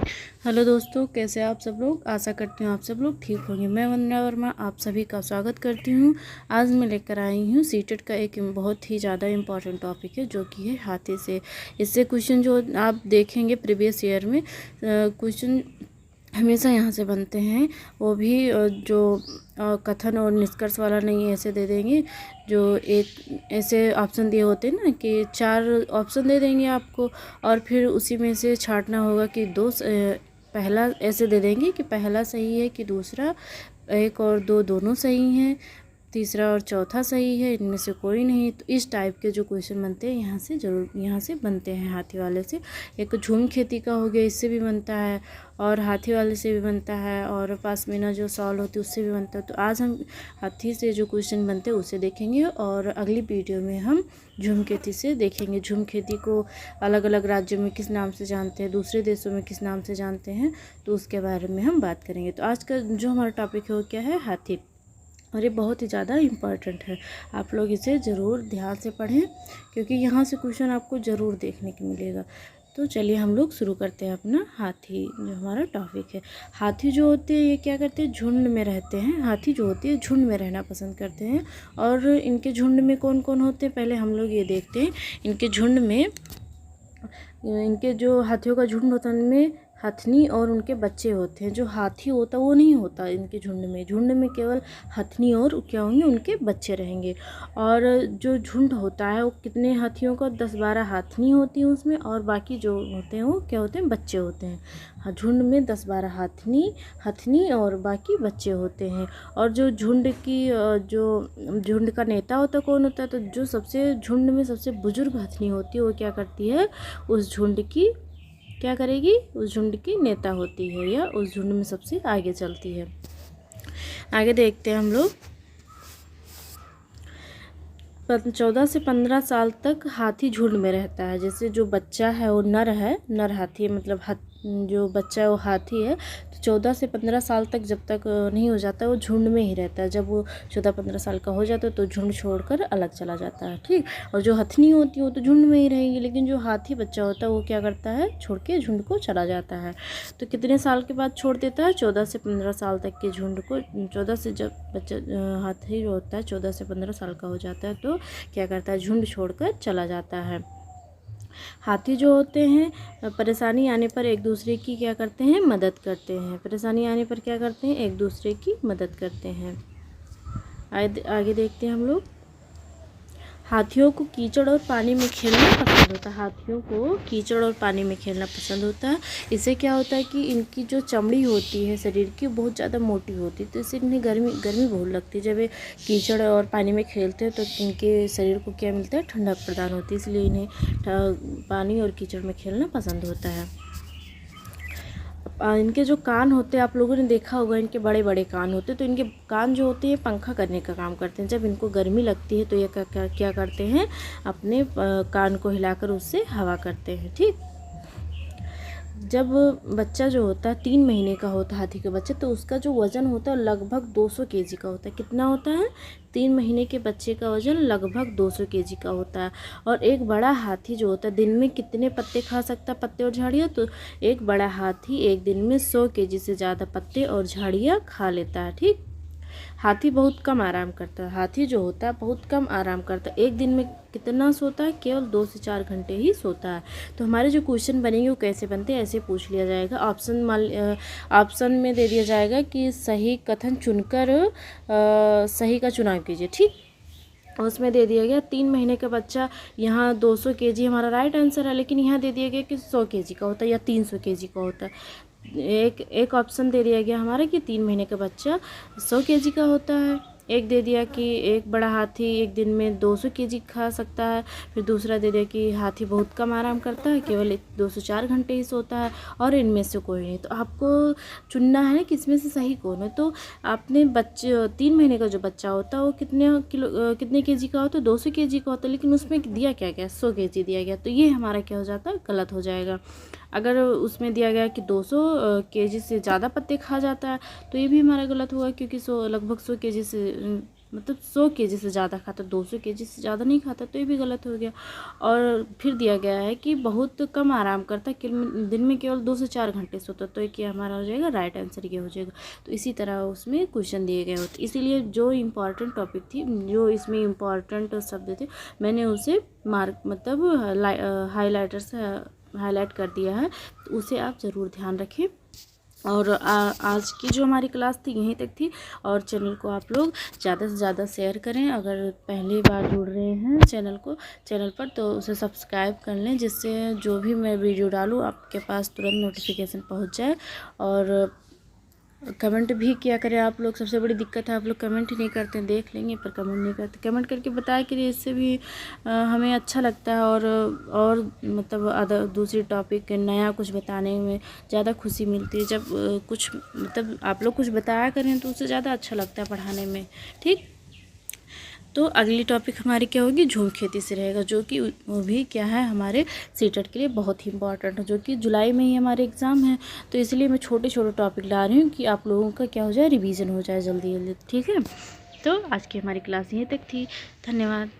Hello दोस्तों, कैसे आप सब लोग। आशा करती हूँ आप सब लोग ठीक होंगे। मैं वंदना वर्मा आप सभी का स्वागत करती हूँ। आज मैं लेकर आई हूँ सीटेट का एक बहुत ही ज़्यादा इम्पॉर्टेंट टॉपिक है, जो कि है हाथी से। इससे क्वेश्चन जो आप देखेंगे प्रीवियस ईयर में क्वेश्चन हमेशा यहाँ से बनते हैं। वो भी जो कथन और निष्कर्ष वाला नहीं, ऐसे दे देंगे जो एक ऐसे ऑप्शन दिए होते हैं ना, कि 4 ऑप्शन दे देंगे आपको और फिर उसी में से छांटना होगा कि पहला ऐसे दे देंगे कि पहला सही है कि दूसरा, 1 और 2 दोनों सही हैं, तीसरा और चौथा सही है, इनमें से कोई नहीं। तो इस टाइप के जो क्वेश्चन बनते हैं यहाँ से बनते हैं हाथी वाले से। एक झूम खेती का हो गया, इससे भी बनता है, और हाथी वाले से भी बनता है, और पासमीना जो सॉल्व होती है उससे भी बनता है। तो आज हम हाथी से जो क्वेश्चन बनते हैं उसे देखेंगे, और अगली वीडियो में हम झूम खेती से देखेंगे। झूम खेती को अलग अलग राज्यों में किस नाम से जानते हैं, दूसरे देशों में किस नाम से जानते हैं, तो उसके बारे में हम बात करेंगे। तो आज का जो हमारा टॉपिक है वो क्या है, हाथी। और ये बहुत ही ज़्यादा इम्पॉर्टेंट है, आप लोग इसे ज़रूर ध्यान से पढ़ें, क्योंकि यहाँ से क्वेश्चन आपको ज़रूर देखने को मिलेगा। तो चलिए हम लोग शुरू करते हैं अपना हाथी जो हमारा टॉपिक है। हाथी जो होते हैं ये क्या करते हैं, झुंड में रहते हैं। हाथी जो होती है झुंड में रहना पसंद करते हैं। और इनके झुंड में कौन कौन होते हैं, पहले हम लोग ये देखते हैं। इनके झुंड में, इनके जो हाथियों का झुंड होता है उनमें हथनी और उनके बच्चे होते हैं। जो हाथी होता है वो नहीं होता इनके झुंड में केवल हथनी और क्या होंगे, उनके बच्चे रहेंगे। और जो झुंड होता है वो कितने हाथियों का, 10-12 हाथनी होती हैं उसमें, और बाकी जो होते हैं वो क्या होते हैं, बच्चे होते हैं। हाँ, झुंड में 10-12 हथनी और बाकी बच्चे होते हैं। और जो झुंड का नेता होता है कौन होता है, तो जो सबसे झुंड में सबसे बुजुर्ग हथनी होती है वो क्या करती है, उस झुंड की क्या करेगी, उस झुंड की नेता होती है, या उस झुंड में सबसे आगे चलती है। आगे देखते हैं हम लोग। 14 से 15 साल तक हाथी झुंड में रहता है। जैसे जो बच्चा है वो नर हाथी है, मतलब जो बच्चा है वो हाथी है। तो 14 से 15 साल तक जब तक नहीं हो जाता वो झुंड में ही रहता है। जब वो 14-15 साल का हो जाता है तो झुंड छोड़कर अलग चला जाता है, ठीक। और जो हथनी होती है वो तो झुंड में ही रहेगी, लेकिन जो हाथी बच्चा होता है वो क्या करता है, छोड़ के झुंड को चला जाता है। तो कितने साल के बाद छोड़ देता है, 14 से 15 साल तक के झुंड को। 14 से जब बच्चा हाथी जो होता है 14 से 15 साल का हो जाता है तो क्या करता है, झुंड छोड़कर चला जाता है। हाथी जो होते हैं परेशानी आने पर एक दूसरे की क्या करते हैं, मदद करते हैं। परेशानी आने पर क्या करते हैं, एक दूसरे की मदद करते हैं। आगे देखते हैं हम लोग। हाथियों को कीचड़ और पानी में खेलना पसंद होता है। हाथियों को कीचड़ और पानी में खेलना पसंद होता है। इससे क्या होता है कि इनकी जो चमड़ी होती है शरीर की बहुत ज़्यादा मोटी होती है, तो इससे इन्हें गर्मी बहुत लगती है। जब ये कीचड़ और पानी में खेलते हैं तो इनके शरीर को क्या मिलता है, ठंडक प्रदान होती है, इसलिए इन्हें पानी और कीचड़ में खेलना पसंद होता है। इनके जो कान होते हैं आप लोगों ने देखा होगा, इनके बड़े बड़े कान होते हैं। तो इनके कान जो होते हैं पंखा करने का काम करते हैं। जब इनको गर्मी लगती है तो ये क्या करते हैं, अपने कान को हिलाकर उससे हवा करते हैं, ठीक। जब बच्चा जो होता है 3 महीने का होता है हाथी का बच्चा, तो उसका जो वज़न होता है लगभग 200 केजी का होता है। कितना होता है, 3 महीने के बच्चे का वज़न लगभग 200 केजी का होता है। और एक बड़ा हाथी जो होता है दिन में कितने पत्ते खा सकता है, पत्ते और झाड़ियाँ, तो एक बड़ा हाथी एक दिन में 100 केजी से ज़्यादा पत्ते और झाड़ियाँ खा लेता है, ठीक। हाथी बहुत कम आराम करता है। हाथी जो होता है बहुत कम आराम करता है। एक दिन में कितना सोता है, केवल 2 से 4 घंटे ही सोता है। तो हमारे जो क्वेश्चन बनेंगे वो कैसे बनते हैं, ऐसे पूछ लिया जाएगा। ऑप्शन में दे दिया जाएगा कि सही कथन चुनकर सही का चुनाव कीजिए, ठीक। उसमें दे दिया गया 3 महीने का बच्चा, यहाँ 200 केजी हमारा राइट आंसर है, लेकिन यहाँ दे दिया गया कि 100 केजी का होता है या 300 केजी का होता है। एक ऑप्शन दे दिया गया हमारा कि 3 महीने का बच्चा 100 केजी का होता है। एक दे दिया कि एक बड़ा हाथी एक दिन में 200 केजी खा सकता है। फिर दूसरा दे दिया कि हाथी बहुत कम आराम करता है, केवल 2 से 4 घंटे ही सोता है, और इनमें से कोई नहीं। तो आपको चुनना है कि इसमें से सही कौन है। तो आपने 3 महीने का जो बच्चा होता है वो कितने केजी का होता है, 200 केजी का होता है, लेकिन उसमें दिया क्या गया, 100 केजी दिया गया। तो ये हमारा क्या हो जाता है, गलत हो जाएगा। अगर उसमें दिया गया कि 200 केजी से ज़्यादा पत्ते खा जाता है तो ये भी हमारा गलत होगा, क्योंकि लगभग 100 केजी से मतलब 100 kg से ज़्यादा खाता, 200 kg से ज़्यादा नहीं खाता, तो ये भी गलत हो गया। और फिर दिया गया है कि बहुत कम आराम करता, दिन में केवल 2 से 4 घंटे सोता, तो ये क्या हमारा हो जाएगा, राइट आंसर ये हो जाएगा। तो इसी तरह उसमें क्वेश्चन दिए गए होते, इसीलिए जो इम्पॉर्टेंट टॉपिक थी, जो इसमें इम्पॉर्टेंट शब्द थे, मैंने उसे मार्क मतलब हाईलाइटर से हाईलाइट कर दिया है, तो उसे आप ज़रूर ध्यान रखें। और आज की जो हमारी क्लास थी यहीं तक थी। और चैनल को आप लोग ज़्यादा से ज़्यादा शेयर करें। अगर पहली बार जुड़ रहे हैं चैनल पर, तो उसे सब्सक्राइब कर लें, जिससे जो भी मैं वीडियो डालूँ आपके पास तुरंत नोटिफिकेशन पहुंच जाए। और कमेंट भी किया करें आप लोग। सबसे बड़ी दिक्कत है आप लोग कमेंट ही नहीं करते, देख लेंगे पर कमेंट नहीं करते। कमेंट करके बताया करिए, इससे भी हमें अच्छा लगता है। और मतलब दूसरी टॉपिक नया कुछ बताने में ज़्यादा खुशी मिलती है। जब कुछ मतलब आप लोग कुछ बताया करें तो उससे ज़्यादा अच्छा लगता है पढ़ाने में। ठीक, तो अगली टॉपिक हमारी क्या होगी, झूम खेती से रहेगा, जो कि वो भी क्या है, हमारे सीटेट के लिए बहुत ही इंपॉर्टेंट है, जो कि जुलाई में ही हमारे एग्ज़ाम है। तो इसलिए मैं छोटे छोटे टॉपिक ला रही हूँ कि आप लोगों का क्या हो जाए, रिवीजन हो जाए जल्दी जल्दी। ठीक है, तो आज की हमारी क्लास यहीं तक थी। धन्यवाद।